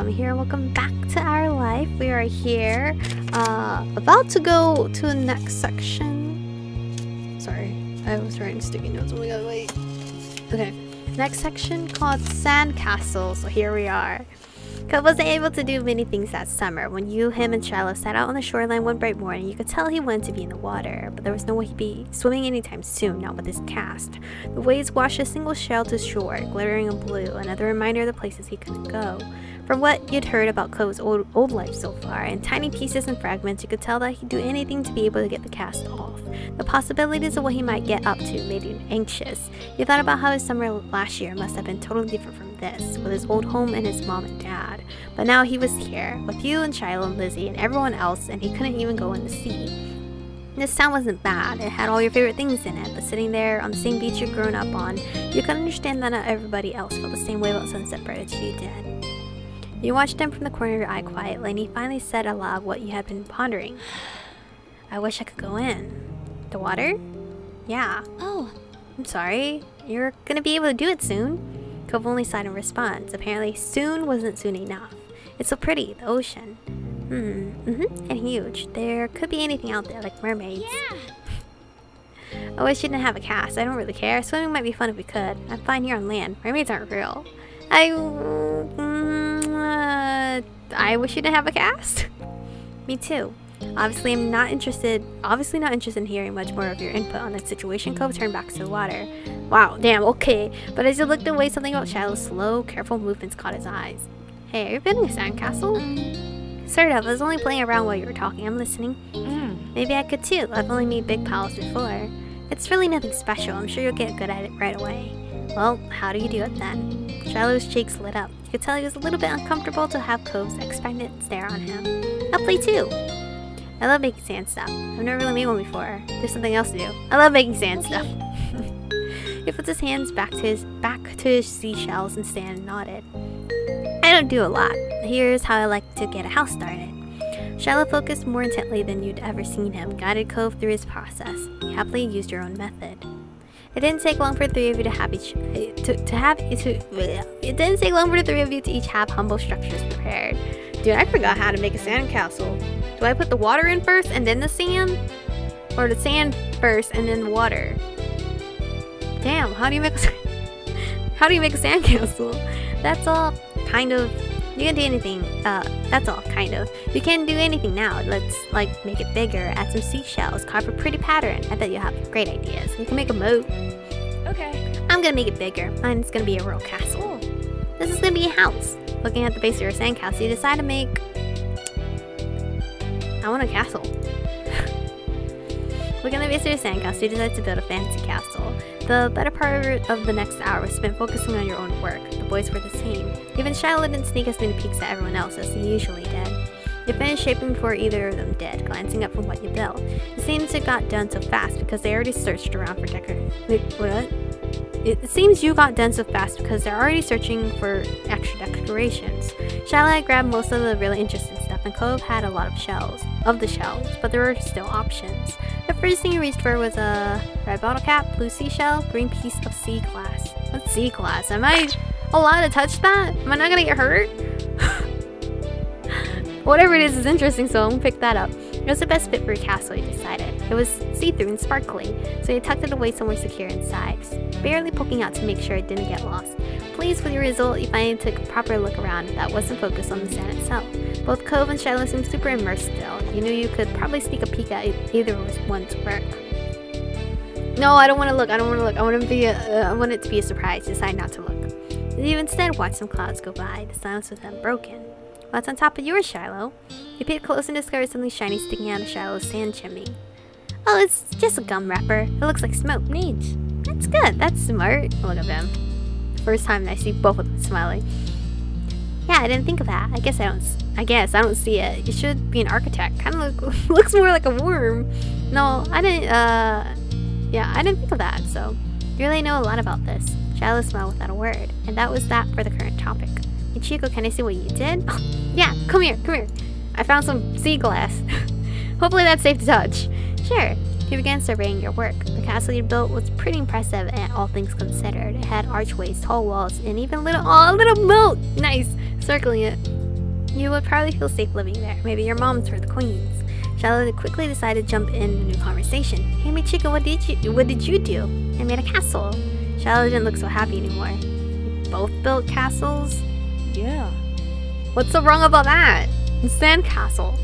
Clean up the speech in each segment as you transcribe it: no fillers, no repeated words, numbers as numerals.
Aromie here. Welcome back to our life. We are here, about to go to the next section. Sorry, I was writing sticky notes. Oh my god, wait. Okay, next section called Sand Castle. So here we are. Cove wasn't able to do many things that summer. When him and Shiloh sat out on the shoreline one bright morning, you could tell he wanted to be in the water, but there was no way he'd be swimming anytime soon, not with his cast. The waves washed a single shell to shore, glittering in blue, another reminder of the places he couldn't go. From what you'd heard about Cove's old life so far, in tiny pieces and fragments, you could tell that he'd do anything to be able to get the cast off. The possibilities of what he might get up to made you anxious. You thought about how his summer last year must have been totally different from this, with his old home and his mom and dad. But now he was here, with you and Shiloh and Lizzie and everyone else, and he couldn't even go in the sea. This town wasn't bad. It had all your favorite things in it, but sitting there on the same beach you'd grown up on, you could understand that not everybody else felt the same way about Sunset Bird as you did. You watched him from the corner of your eye quietly, and he finally said aloud what you had been pondering. I wish I could go in. The water? Yeah. Oh, I'm sorry. You're gonna be able to do it soon. Cove only sighed in response. Apparently, soon wasn't soon enough. It's so pretty, the ocean. And huge. There could be anything out there, like mermaids. Yeah. I wish you didn't have a cast. I don't really care. Swimming might be fun if we could. I'm fine here on land. Mermaids aren't real. I wish you didn't have a cast. Me too. Obviously not interested in hearing much more of your input on the situation. Cove turned back to the water. Wow, damn, okay. But as he looked away, something about Shiloh's slow, careful movements caught his eyes. Hey, are you building a sandcastle? Sort of. I was only playing around while you were talking. I'm listening. Maybe I could too. I've only made big piles before. It's really nothing special. I'm sure you'll get good at it right away. Well, how do you do it then? Shiloh's cheeks lit up. You could tell he was a little bit uncomfortable to have Cove's expectant stare on him. I'll play too. I love making sand stuff. I've never really made one before. There's something else to do. I love making sand stuff. He puts his hands back to his seashells and sand and nodded. I don't do a lot. Here's how I like to get a house started. Shiloh focused more intently than you'd ever seen him, guided Cove through his process. You happily used your own method. It didn't take long for the three of you to each have humble structures prepared. Dude, I forgot how to make a sandcastle. Do I put the water in first and then the sand? Or the sand first and then the water? Damn, how do you make a sandcastle? That's all kind of. You can do anything. That's all kind of. You can't do anything now. Let's like make it bigger, add some seashells, carve a pretty pattern. I bet you'll have great ideas. You can make a moat. Okay. I'm gonna make it bigger. Mine's gonna be a real castle. This is gonna be a house. Looking at the base of your sandcastle, you decide to make. I want a castle. Looking at the base of your sandcastle, you decide to build a fancy castle. The better part of the next hour was spent focusing on your own work. The boys were the same. Even Shiloh didn't sneak as many peeks at everyone else as he usually did. You finished shaping before either of them did, glancing up from what you built. It seems it got done so fast because they already searched around for It seems you got done so fast because they're already searching for extra decorations. Shiloh had grabbed most of the really interesting stuff, and Cove had a lot of shells, but there were still options. The first thing you reached for was a red bottle cap, blue seashell, green piece of sea glass. What's sea glass? Am I allowed to touch that? Am I not gonna get hurt? Whatever it is interesting, so I'm gonna pick that up. It was the best fit for your castle, you decided. It was see-through and sparkly, so you tucked it away somewhere secure inside, barely poking out to make sure it didn't get lost. Pleased with your result, you finally took a proper look around that wasn't focused on the sand itself. Both Cove and Shiloh seemed super immersed still. You knew you could probably sneak a peek at either one's work. No, I don't want to look. I want it to be a surprise. Decide not to look. You instead watched some clouds go by. The silence was unbroken. What's on top of yours, Shiloh? You peeked close and discovered something shiny sticking out of Shiloh's sand chimney. Oh, it's just a gum wrapper. It looks like smoke. Neat. That's good. That's smart. Look at them. First time I see both of them smiling. Yeah, I didn't think of that. I guess I don't see it. You should be an architect. Kind of looks more like a worm. No, I didn't. Yeah, I didn't think of that. So you really know a lot about this. Shiloh smiled without a word, and that was that for the current topic. Hey Chico, can I see what you did? Oh, yeah, come here. I found some sea glass. Hopefully that's safe to touch. Sure. You began surveying your work. The castle you built was pretty impressive, and all things considered. It had archways, tall walls, and even little moat. Nice, circling it. You would probably feel safe living there. Maybe your moms were the queens. Shiloh quickly decided to jump in the new conversation. Hey Michiko, what did you do? I made a castle. Shiloh didn't look so happy anymore. You both built castles? Yeah. What's so wrong about that? Sandcastle.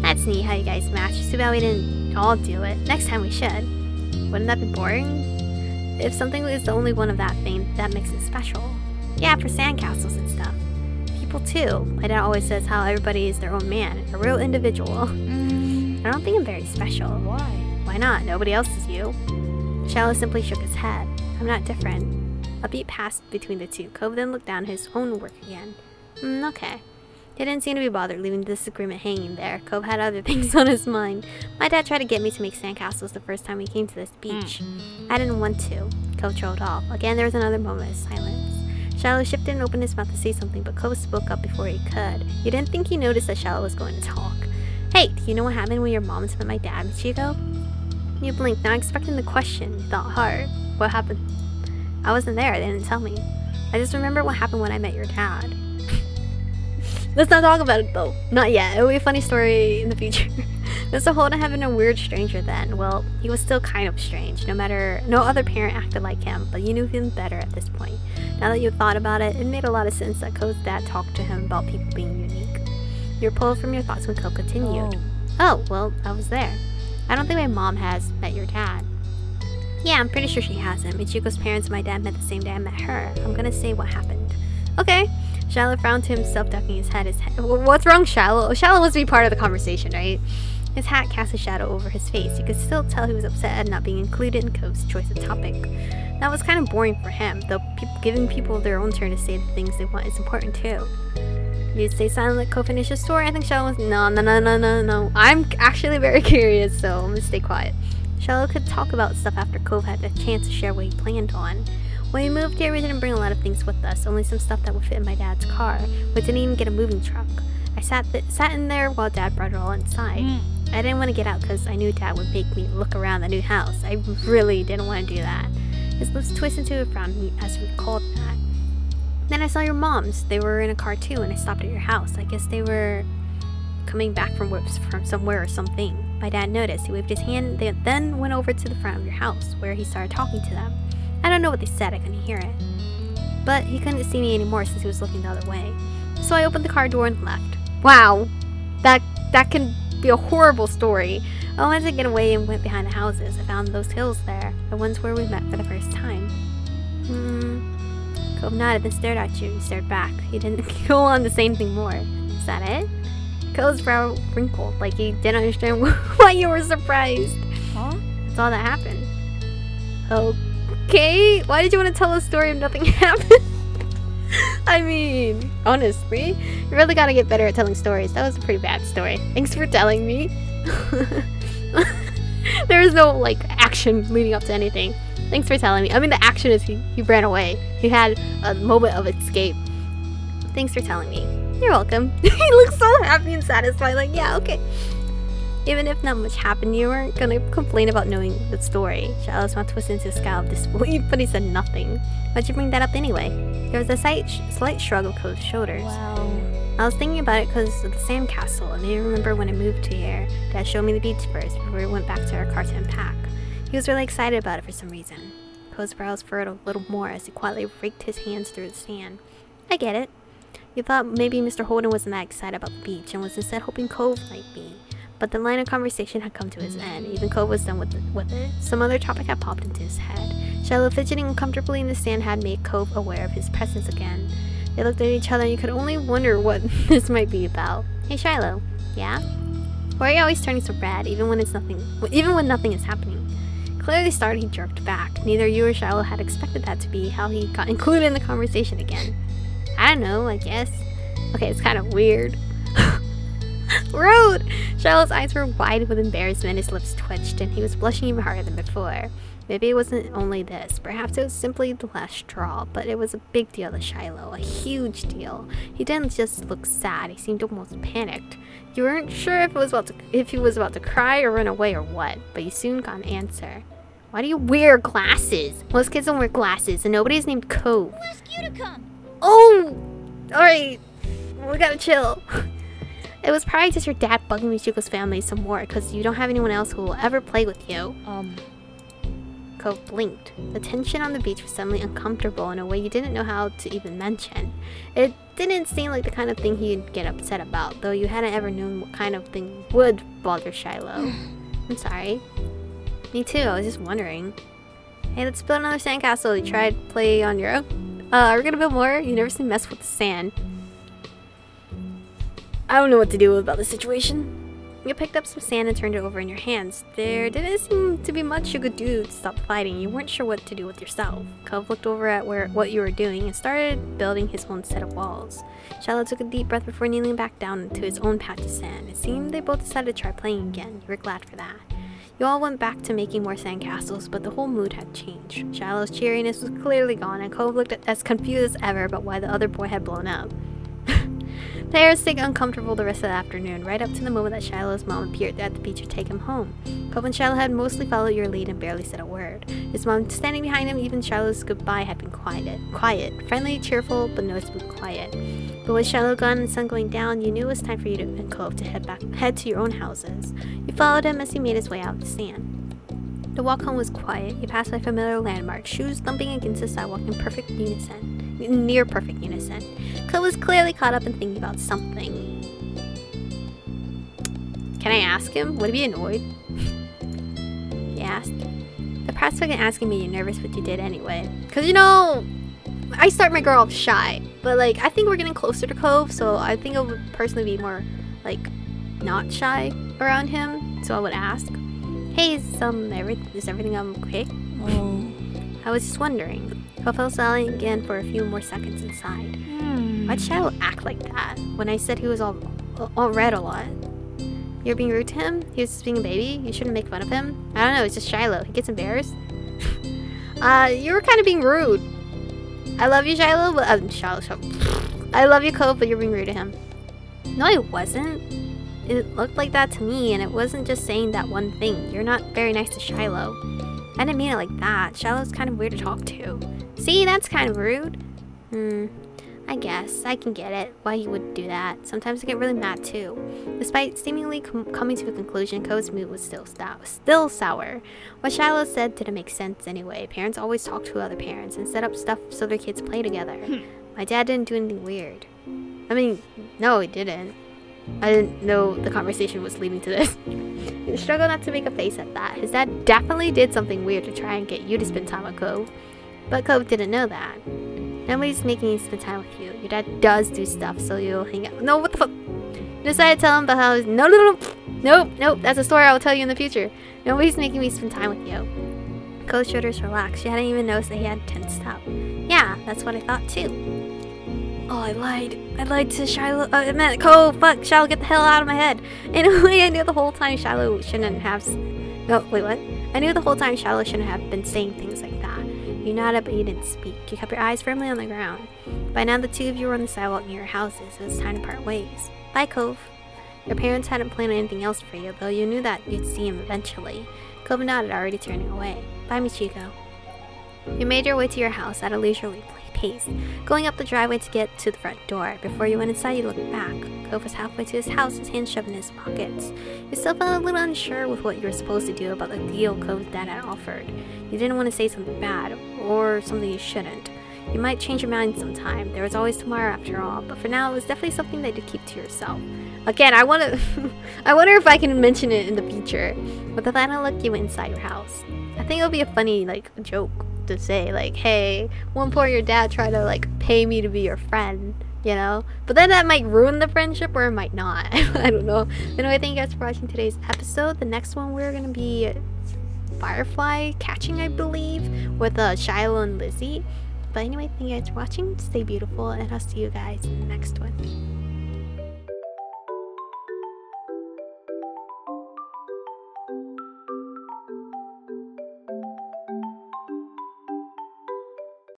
That's neat how you guys match. It's too bad we didn't all do it. Next time we should. Wouldn't that be boring? If something is the only one of that thing, that makes it special. Yeah, for sandcastles and stuff. People too. My dad always says how everybody is their own man, a real individual. I don't think I'm very special. Why? Why not? Nobody else is you. Shiloh simply shook his head. I'm not different. A beat passed between the two. Cove then looked down at his own work again. Okay. He didn't seem to be bothered leaving the disagreement hanging there. Cove had other things on his mind. My dad tried to get me to make sandcastles the first time we came to this beach. I didn't want to. Cove trailed off. Again, there was another moment of silence. Shiloh shifted and opened his mouth to say something, but Cove spoke up before he could. You didn't think he noticed that Shiloh was going to talk. Hey, do you know what happened when your mom met my dad, Michiko? You blinked, not expecting the question. You thought hard. What happened? I wasn't there. They didn't tell me. I just remember what happened when I met your dad. Let's not talk about it though. Not yet. It'll be a funny story in the future. Mr. Holden had been a weird stranger then. Well, he was still kind of strange. No other parent acted like him, but you knew him better at this point. Now that you thought about it, it made a lot of sense that Cove's dad talked to him about people being unique. You were pulled from your thoughts when Cove continued. Oh, well, I was there. I don't think my mom has met your dad. Yeah, I'm pretty sure she hasn't. Michiko's parents and my dad met the same day I met her. I'm gonna say what happened. Okay. Shiloh frowned to himself, ducking his head. What's wrong, Shiloh? Shiloh must be part of the conversation, right? His hat cast a shadow over his face. You could still tell he was upset at not being included in Cove's choice of topic. That was kind of boring for him, though giving people their own turn to say the things they want is important too. You'd stay silent, let Cove finish his story. I think Shiloh was no. I'm actually very curious, so I'm gonna stay quiet. Shiloh could talk about stuff after Cove had a chance to share what he planned on. When we moved here, we didn't bring a lot of things with us, only some stuff that would fit in my dad's car. We didn't even get a moving truck. I sat in there while Dad brought it all inside. I didn't want to get out because I knew Dad would make me look around the new house. I really didn't want to do that. His lips twisted into a frown as he recalled that. Then I saw your moms. They were in a car too, and I stopped at your house. I guess they were coming back from somewhere or something. My dad noticed. He waved his hand, they then went over to the front of your house, where he started talking to them. I don't know what they said, I couldn't hear it. But he couldn't see me anymore since he was looking the other way. So I opened the car door and left. Wow, that can be a horrible story. I wanted to get away and went behind the houses. I found those hills there, the ones where we met for the first time. Cove nodded and stared at you. He stared back. He didn't go on to say anything more. Is that it? Cove's brow wrinkled, like he didn't understand why you were surprised. Huh? That's all that happened. Okay, why did you want to tell a story if nothing happened? I mean, honestly, you really gotta get better at telling stories. That was a pretty bad story. Thanks for telling me. There was no, like, action leading up to anything. Thanks for telling me. I mean, the action is he ran away. He had a moment of escape. Thanks for telling me. You're welcome. He looks so happy and satisfied, like, yeah, okay. Even if not much happened, you weren't gonna complain about knowing the story. Shiloh's mouth twisted into a scowl of disbelief, but he said nothing. Why'd you bring that up anyway? There was a slight shrug of Cove's shoulders. Wow. I was thinking about it because of the sandcastle. I may remember when I moved to here. Dad showed me the beach first before we went back to our car to unpack. He was really excited about it for some reason. Cove's brows furrowed a little more as he quietly raked his hands through the sand. I get it. You thought maybe Mr. Holden wasn't that excited about the beach and was instead hoping Cove might be. But the line of conversation had come to its end. Even Cove was done with it. Some other topic had popped into his head. Shiloh fidgeting uncomfortably in the sand had made Cove aware of his presence again. They looked at each other and you could only wonder what this might be about. Hey Shiloh, yeah? Why are you always turning so red even when nothing is happening? Clearly startled, he jerked back. Neither you or Shiloh had expected that to be how he got included in the conversation again. I don't know, I guess. Okay, it's kind of weird. Rude! Shiloh's eyes were wide with embarrassment, his lips twitched, and he was blushing even harder than before. Maybe it wasn't only this. Perhaps it was simply the last straw, but it was a big deal to Shiloh, a huge deal. He didn't just look sad, he seemed almost panicked. You weren't sure if he was about to cry or run away or what, but you soon got an answer. Why do you wear glasses? Most kids don't wear glasses, and nobody's named Cove. Who asked you to come? Oh! Alright. We gotta chill. It was probably just your dad bugging Michiko's family some more because you don't have anyone else who will ever play with you. Cove blinked. The tension on the beach was suddenly uncomfortable in a way you didn't know how to even mention. It didn't seem like the kind of thing he'd get upset about, though you hadn't ever known what kind of thing would bother Shiloh. I'm sorry. Me too, I was just wondering. Hey, let's build another sandcastle. You tried play on your own? Are we gonna build more? You never seem to mess with the sand. I don't know what to do about this situation. You picked up some sand and turned it over in your hands. There didn't seem to be much you could do to stop fighting. You weren't sure what to do with yourself. Cove looked over at what you were doing and started building his own set of walls. Shiloh took a deep breath before kneeling back down into his own patch of sand. It seemed they both decided to try playing again. You were glad for that. You all went back to making more sandcastles, but the whole mood had changed. Shiloh's cheeriness was clearly gone, and Cove looked as confused as ever about why the other boy had blown up. The air stayed uncomfortable the rest of the afternoon, right up to the moment that Shiloh's mom appeared at the beach to take him home. Cove and Shiloh had mostly followed your lead and barely said a word. His mom standing behind him, even Shiloh's goodbye had been quiet, friendly, cheerful, but noticeably quiet. But with Shiloh gone and the sun going down, you knew it was time for you and Cove to head to your own houses. You followed him as he made his way out of the sand. The walk home was quiet. You passed by familiar landmarks, shoes thumping against the sidewalk in near perfect unison. Cove was clearly caught up in thinking about something. Can I ask him? Would he be annoyed? He asked. The prospect of asking made you nervous, but you did anyway. Cause you know, I start my girl off shy, but like I think we're getting closer to Cove, so I think I would personally be more like not shy around him. So I would ask, "Hey, is everything okay?" I was just wondering. Cove fell silent again for a few more seconds inside. Why'd Shiloh act like that when I said he was all red a lot? You're being rude to him? He was just being a baby? You shouldn't make fun of him? I don't know, it's just Shiloh. He gets embarrassed. You were kind of being rude. I love you, Shiloh, but I love you, Cove, but you're being rude to him. No, I wasn't. It looked like that to me, and it wasn't just saying that one thing. You're not very nice to Shiloh. I didn't mean it like that. Shiloh's kind of weird to talk to. See, that's kind of rude. I guess. I can get it. Why he would do that. Sometimes I get really mad too. Despite seemingly coming to a conclusion, Cove's mood was still sour. What Shiloh said didn't make sense anyway. Parents always talk to other parents and set up stuff so their kids play together. My dad didn't do anything weird. I mean, no, he didn't. I didn't know the conversation was leading to this. He struggled not to make a face at that. His dad definitely did something weird to try and get you to spend time with Cove. But Cove didn't know that. Nobody's making you spend time with you. Your dad does do stuff, so you'll hang out. No, what the fuck? You decided to tell him about how he's... Nope. That's a story I will tell you in the future. Nobody's making me spend time with you. Cove's shoulders relaxed. She hadn't even noticed that he had tensed up. Yeah, that's what I thought too. Oh, I lied. I lied to Shiloh. I meant Cove. Fuck, Shiloh, get the hell out of my head. Anyway, I knew the whole time Shiloh shouldn't have... No, wait, what? I knew the whole time Shiloh shouldn't have been saying things like that. You nodded, but you didn't speak. You kept your eyes firmly on the ground. By now, the two of you were on the sidewalk near your houses. It was time to part ways. Bye, Cove. Your parents hadn't planned anything else for you, though you knew that you'd see him eventually. Cove nodded, already turning away. Bye, Michiko. You made your way to your house at a leisurely pace, going up the driveway to get to the front door. Before you went inside, you looked back. Cove was halfway to his house, his hands shoved in his pockets. You still felt a little unsure with what you were supposed to do about the deal Cove's dad had offered. You didn't want to say something bad, or something you shouldn't. You might change your mind sometime. There was always tomorrow after all, but for now it was definitely something that you'd keep to yourself. Again, I wonder if I can mention it in the future. With the final look, you went inside your house. I think it would be a funny, like, joke to say, like, hey, one point your dad tried to, like, pay me to be your friend, you know? But then that might ruin the friendship, or it might not. I don't know. Anyway, thank you guys for watching today's episode. The next one we're gonna be firefly catching, I believe, with Shiloh and Lizzie. But anyway, thank you guys for watching. Stay beautiful, and I'll see you guys in the next one.